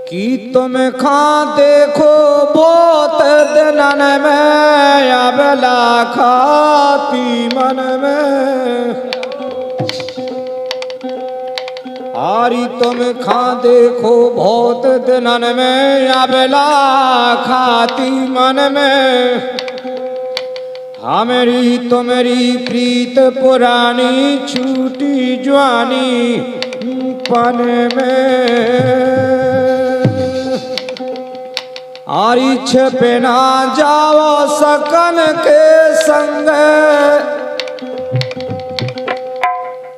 कि तुम खा देखो बहुत दिनन में अबला खाती मन में। हारी तुम खा देखो बहुत दिनन में अबला खाती मन में। हमारी तुम्हारी प्रीत पुरानी छूटी जवानी पन में। आरी छपे ना जाओ सकन के संग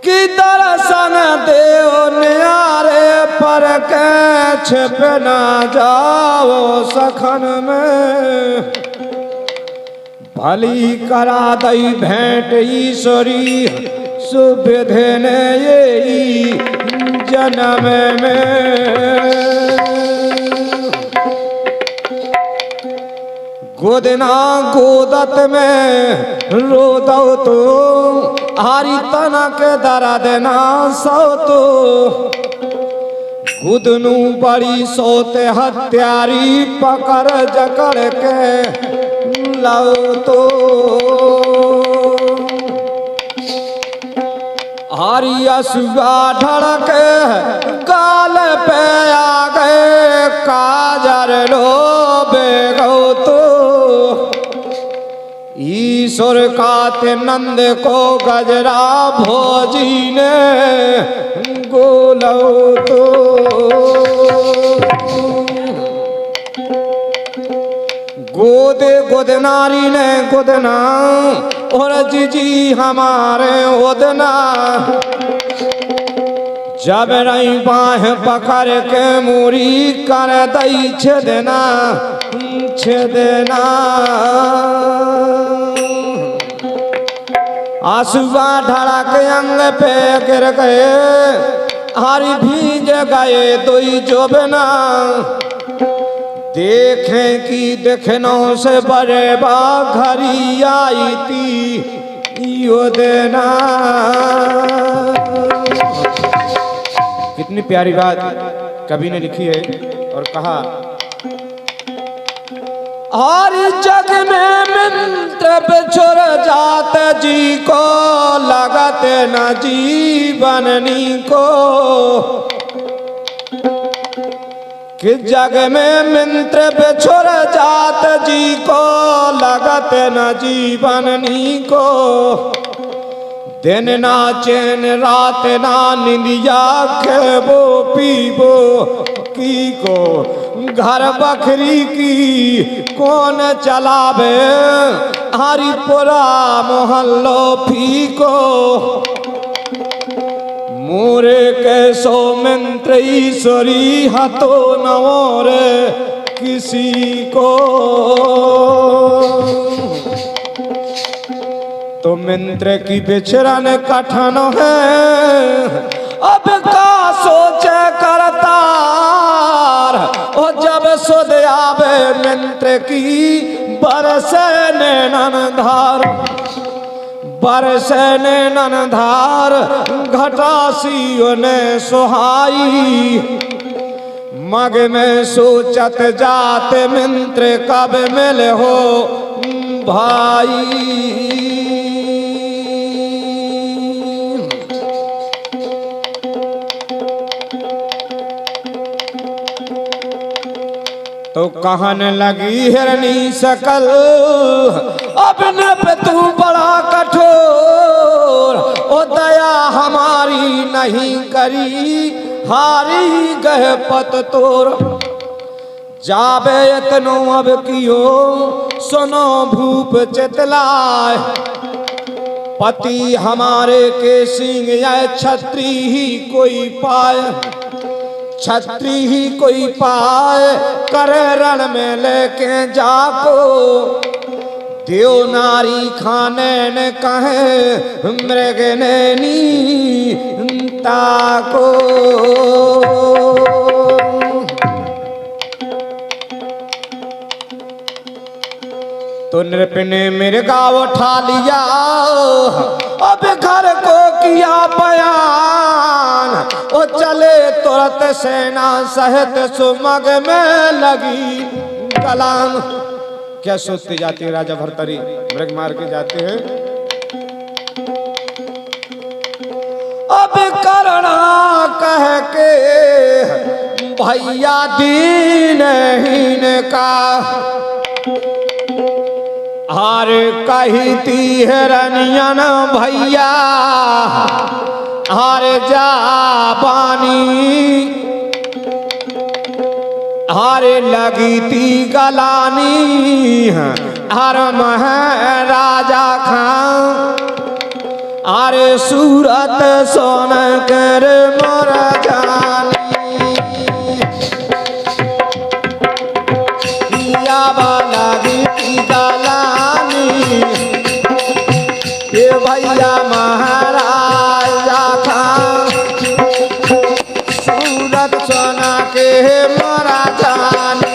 कि दर्शन देव न्यारे पर के छपे ना जाओ सखन में। भली करा दई भेंट ईश्वरी सुविधे ने ये जन्म में। गोदना गोदत में रो दो तो हारी तनक दरा देना सो तो। गुदनू बड़ी सोते हत्यारी पकड़ जकड़ के लाओ तो। हारी असुआ ढड़क गाल पे आ गए काजर लो बेगो तो। ईश्वर का ते नंद को गजरा भोजी ने गोलो तो। गोदे गोदनारी ने गोदना और जीजी हमारे ओदना। जब रही बाह पकड़ के मूरी कर दई छेदना छेदना। आंसुआ ढड़ा के अंग पे गिर गए हारी भीज गए दोई जोबना। देखें कि देखनों से बड़े घरी आई थी यो देना। कितनी प्यारी बात कवि ने लिखी है और कहा। हर जग में मिलते बिछुड़ जाते जी को लगते न जीवननी को। कि जग में मित्र बिछुड़ जात जी को लगत न जीवननी को। दिन ना चैन रात ना निंदिया खेबो पीबो की को। घर बकरी की कौन चलावे हरिपुरा मोहल्लो फीको। मोरे कैसो मंत्र ईश्वरी हतो नवोर किसी को। तो मंत्र की बिछड़न कठन है अब का सोचे करतार। ओ जब सुध आवे मंत्र की बरसे नैनन धार। बरसे नैनन धार घटासियों ने सुहाई। मग में सोचत जाते मंत्र कब मिले हो भाई। तो कहने लगी हिरनी सकल अब न पे तू बड़ा कठोर। ओ दया हमारी नहीं करी हारी गए पत तोर। जाबे इतनो अब कियो सुनो भूप चितलाय। पति हमारे के सिंह या छत्री ही कोई पाए। छत्री ही कोई पाए करे रण में लेके जाको। देव नारी खाने ने कहे मृग नैनी ताको। तो नृप ने मृगा उठा लिया अब घर को किया बयान। ओ चले तुरंत सेना सहित सुमग में लगी कलाम। क्या सोचते जाते हैं राजा भर्तरी, मृग मार के जाते हैं। अब करना कह के भैया दीनहीन का हार कही थी हिरनियन भैया हार जा बानी हार लगी थी गलानी हर महाराजा खां अरे सूरत सोन कर मोर जानी या वाला गीती गलानी ये भैया महाराजा खां सूरत सोना के मोर जानी।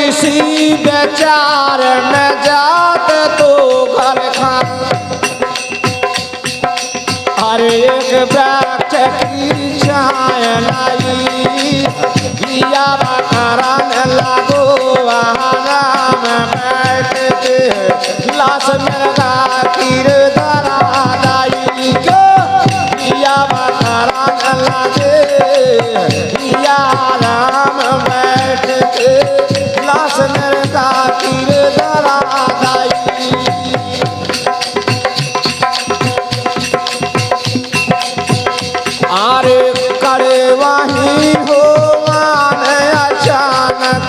इसी बेचार में जात तो घर खा हर एक वृक्ष की छाया लाई दिया बकरान लागो आराम बैठते लाश मेरा कीर धरा लाई दिया बकरान लागे दिया आराम बैठते लाश नरका तीर धरा दाई। आरे करे वही हो आने अचानक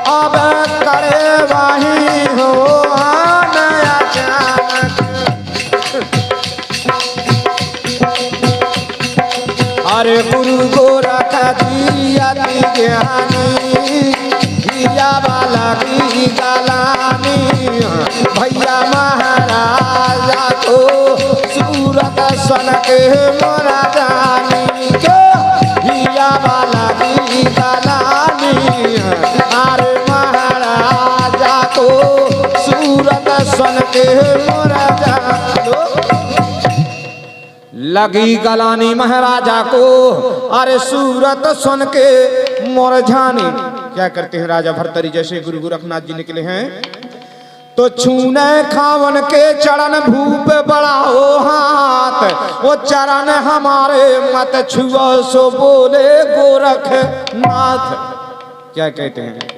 अब करे वही हो आने अचानक अरे गुरु गोरख दिया ज्ञानी दिया वाला की गलानी भैया महाराजा को सूरत सन के मोरा जानी दिया वाला की गलानी अरे महाराजा को सूरत सन के मोरा जानो लगी गलानी महाराजा को अरे सूरत सुन के मोर जानी। क्या करते हैं राजा भर्तरी जैसे गुरु गोरखनाथ जी निकले हैं तो छूने खावन के चरण भूप बढ़ाओ हाथ वो चरण हमारे मत छुओ सो बोले गोरखनाथ। क्या कहते हैं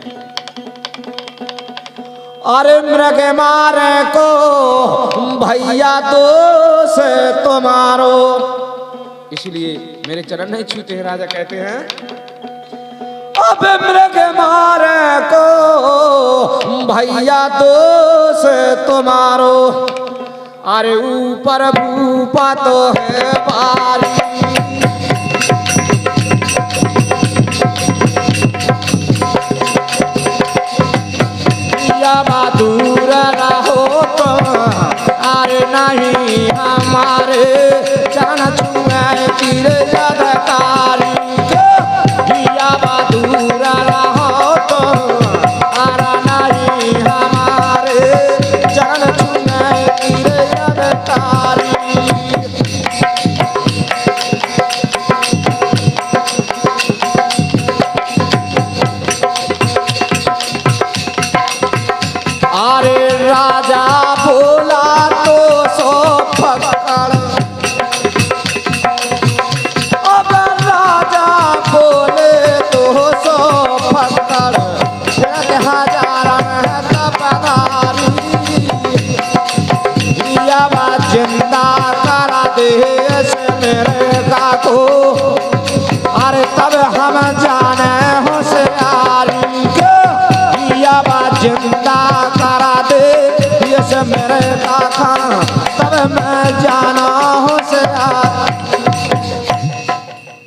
अरे मृग मारे को भैया दोष तुम्हारो इसलिए मेरे चरण नहीं छूते हैं। राजा कहते हैं अब मृग मारे को भैया दोष तुम्हारो अरे ऊपर भूपा तो है बारी दूर रहो तो अरे नहीं हमारे चरण छुए तीर अधिकारी दूर रहो तो अरे नहीं हमारे चरण छुए तीर अधिकारी। अरे राजा बोला तो सो फक्कड़ अब राजा बोले तो सो फक्कड़ हजार पधारी जिंदा करा दे मेरे का को अरे तब हम जाने होशियारी जिंदा करा दे ये मेरे काका तब मैं जाना होशियार।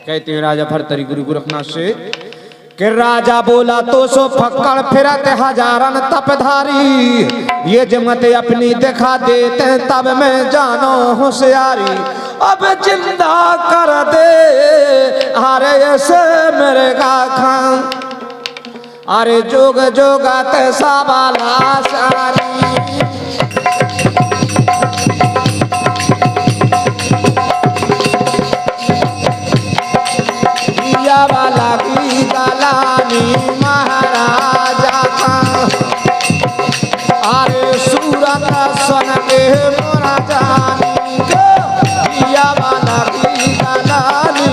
कहते हैं राजा भर्तरी गुरु गोरखनाथ से कि राजा बोला तो सो फक्कड़ फिरत हजारन तपधारी ये जमत अपनी दिखा देते तब मैं जानो होशियारी। अब जिंदा कर दे अरे ऐसे मेरे का खां अरे जोग जोगत साबाला सारी दिया वाला की गलानी महाराजा का अरे सूरत सन के मोरा जानी दिया वाला की गलानी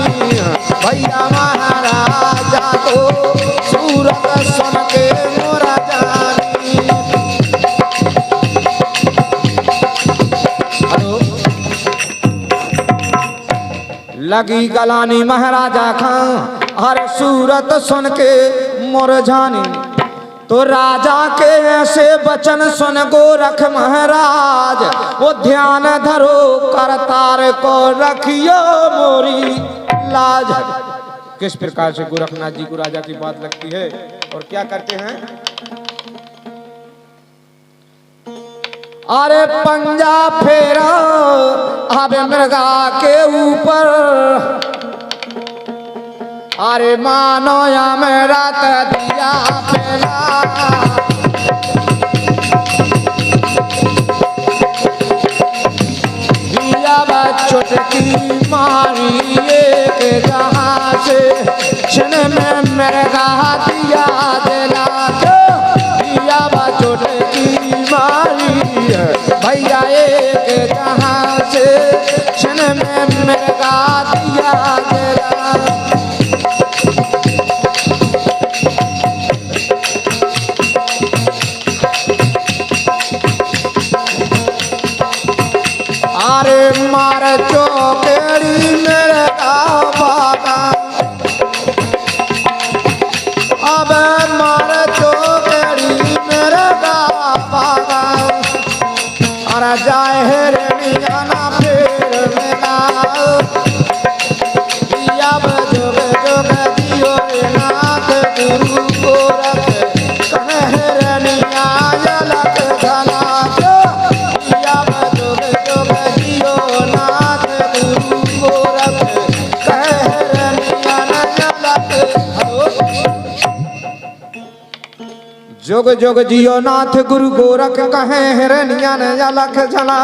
भैया महाराजा को सूरत सन के मोरा जानी। हेलो लगी गलानी महाराजा खां हर सूरत सुन के मोर जानी तो राजा के ऐसे वचन सुन गोरख महाराज वो ध्यान धरो करतार को रखियो मोरी लाज। किस प्रकार से गोरखनाथ जी को राजा की बात लगती है और क्या करते हैं। अरे पंजा फेरा अब मृगा के ऊपर अरे मानो या मेरा दिया फेरा दिया चुटकी मारी एक जहां से क्षण में मृगा दिया जला दिया चुटकी मारी भैया एक जहां से क्षण में मृगा दिया जला। अरे मार चौकेड़ी मेरे बाबा अब मार चौकेड़ी मेरे बाबा अरे जाए रे ना फिर मेरा अब जोग जोग दियो रे नाथ गुरु गोरख कहे रे निया लख धना जोग जोग जियो नाथ गुरु गोरख कहे हिरनिया ने अलख झला।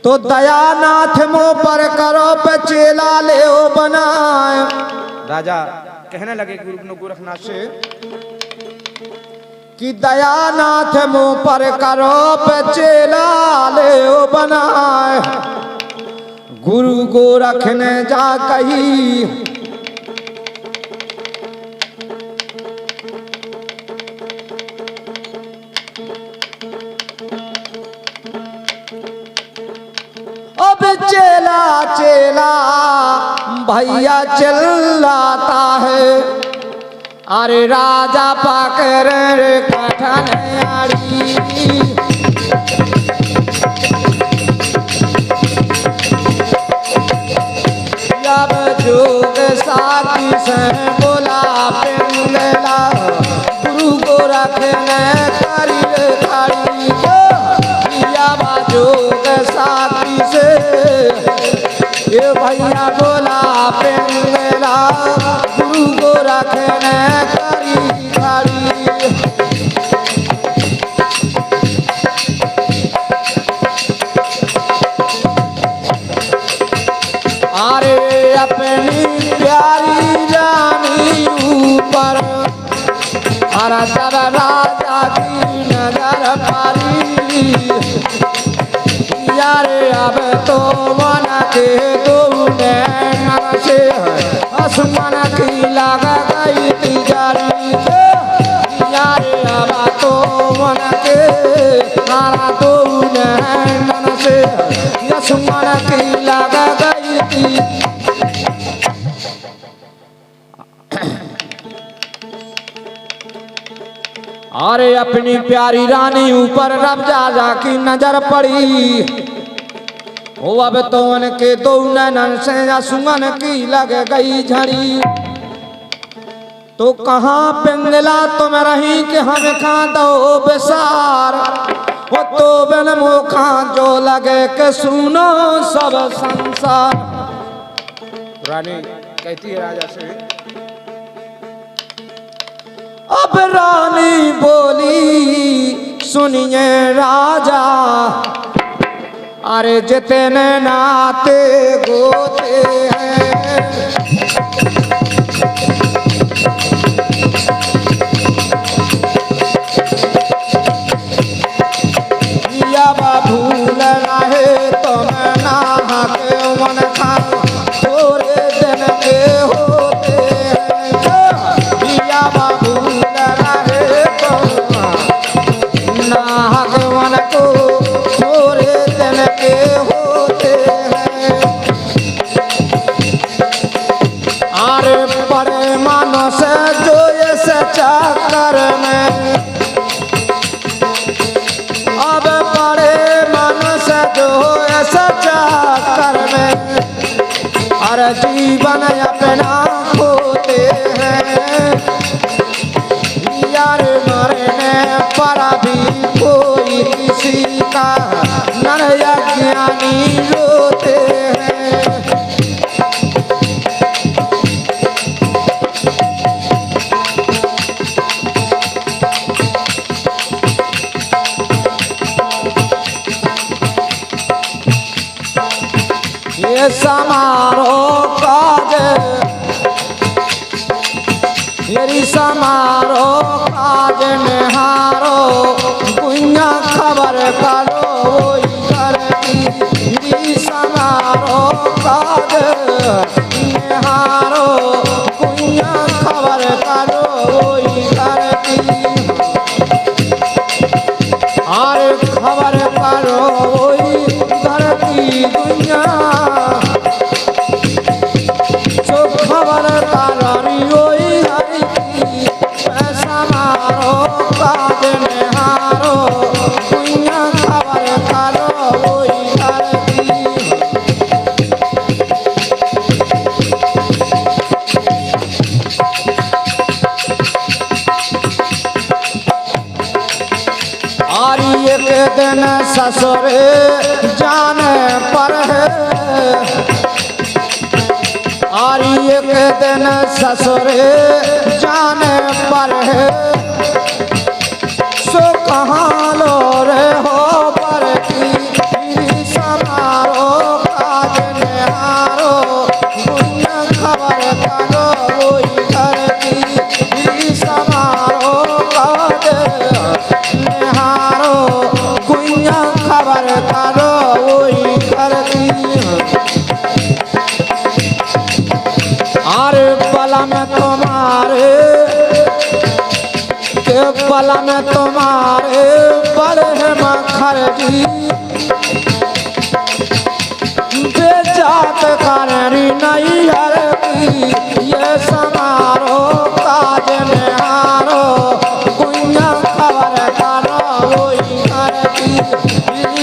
तो दयानाथ मुँह पर करो पे चेला ले बनाए। राजा कहने लगे गुरु गोरखनाथ से कि दयानाथ मुँह पर करो पे चेला ले बनाए। गुरु गोरख ने जा कही अब चेला चेला भैया चिल्लाता है अरे राजा पाकर कठन आड़ी अब जोग साथी से बोला पिंगला गुरु गोरख ने करी खड़ी अब जोग साथी से ये भैया बोला पिंगला गुरु गोरख ने करी खड़ी। अरे अपनी प्यारी रानी ऊपर हरा जब राजा की नजर पड़ी यारे अब तो मन के दो नैन से आसमान की लग गई तिजरी यारे अब तो मन के हरा दो नैन से आसमान की लग गई थी। अरे अपनी प्यारी रानी ऊपर रब जाजा की नजर पड़ी वो अब तो उनके दो नैनन से आसमान की लग गई झड़ी। तो कहाँ पे मिला तुम रही कि हम खा दो बेसार, वो तो बिन मुखा जो लगे के सुनो सब संसार। रानी कहती है राजा से, अब रानी बोली सुनिए राजा, अरे जितने नाते गोते हैं भूल रहे तुम नाहक मन खा थोड़े दिन के होते हैं। भैया भूल रहे तुम नाहक मन को थोड़े दिन के होते हैं। अरे बड़े मानस जो ऐसे चक्कर में, अब बड़े मानस जो ऐसा चक्कर में, अरे जीवन अपना खोते हैं। यार मरने पर भी कोई किसी का नर ज्ञानी रोते हैं। ये समारोह काज, मेरी समारोह काज निहारो, गुइया खबर करो इधर की। समारोह काज निहारो, गुइया खबर करो इधर की। अरे खबर करो इधर की दुनिया, खबर तारी ओई हरी की। समारो काज निहारो, दुनिया खबर करो ओई हरी। आरी एक दिन ससुरे जाने पर है, आरी एक दिन ससुरे जाने पर है। सो कहाँ लो रे हो पर की। समारो काज निहारो, दुनिया खबर करो इधर की। समारो काज निहारो, दुनिया खबर करो इधर की। अरे बला में तुम्हारे के बला में तुम्हारे बड़े मखरजी, बेजात करनी नहीं हर की। ये समारो काज निहारो, गुइया खबर करो इधर की।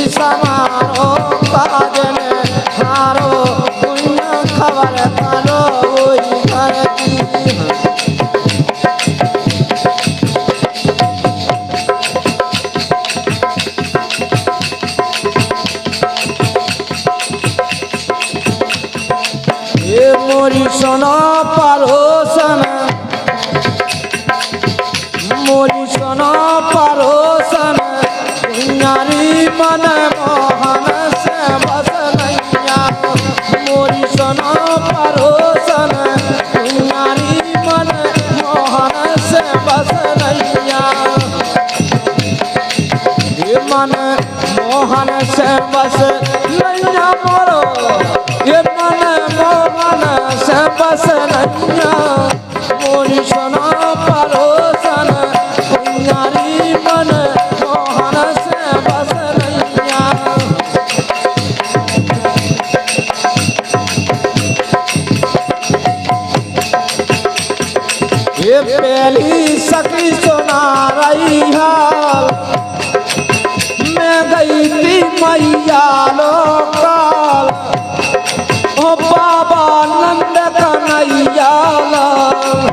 समारो काज निहारो, गुइया खबर करो इधर की। ये मोरी सोना परोसन, मोरी सोना परोसन, नारी मन मोहन से बस नैया। मोरी सोना परोसन, नारी मन मोहन से बस नैया। ये मन मोहन से बस नैया मोरो, ये मन मोहन से बस नैया। मोरी सोना परोसन, नारी मन मोहन से बस नैया। ये पहली सखी सुना रही हाल, मैं गई थी मैया लोकाल। ओ बाबा नंद कन्हैया लाल,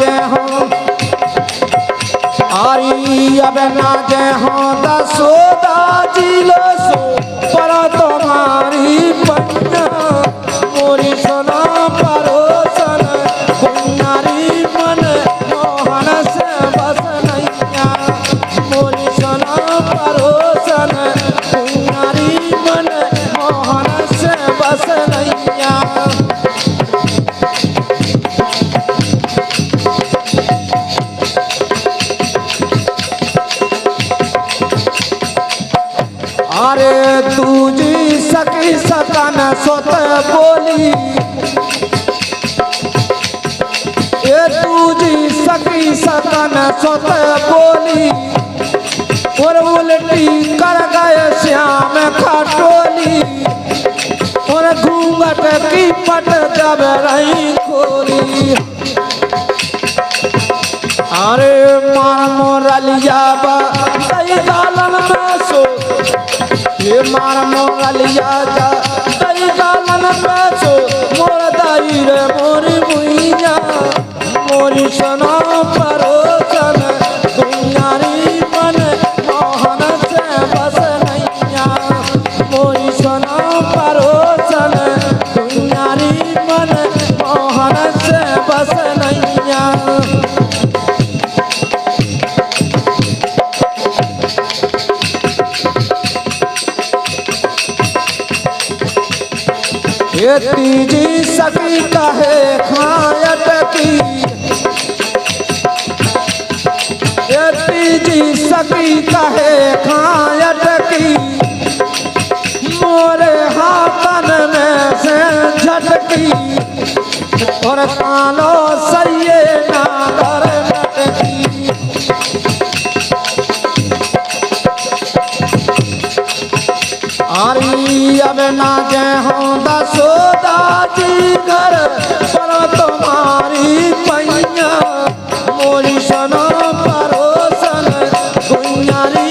जय हो आई अब ना जय हो दसोदा जिलो सो पर तुम्हारी पन्ना मोरी सोना परोसन कुन्नारी मन मोहन से बस नैया मोरी सोना परोसन कुन्नारी मन मोहन से बस नैया अरे तुझी सकी सकन सोत बोली ये तुझी सकी सकन सोत बोली और उल्टी कर गए श्याम खटोली और घूंघट की पट जब रही खोली अरे मार मोरलिया बई गालन में सो ये मार मोरलिया जा दई गालन में सो मोर दाई रे मोरी मुइया मोरी सना परोसन दुनियारी मन मोहन से बस नैया मोरी सना परोसन दुनियारी मन मोहन से बस नैया ये तीजी सकी कहे खायट की ये तीजी सकी कहे खायट की मोरे हाथन में से झटकी और कानो सैये नागर मटकी आरी अब ना जय हो दसोदा जी घर पर तुम्हारी पैया मोरी सना परोसन दुनियारी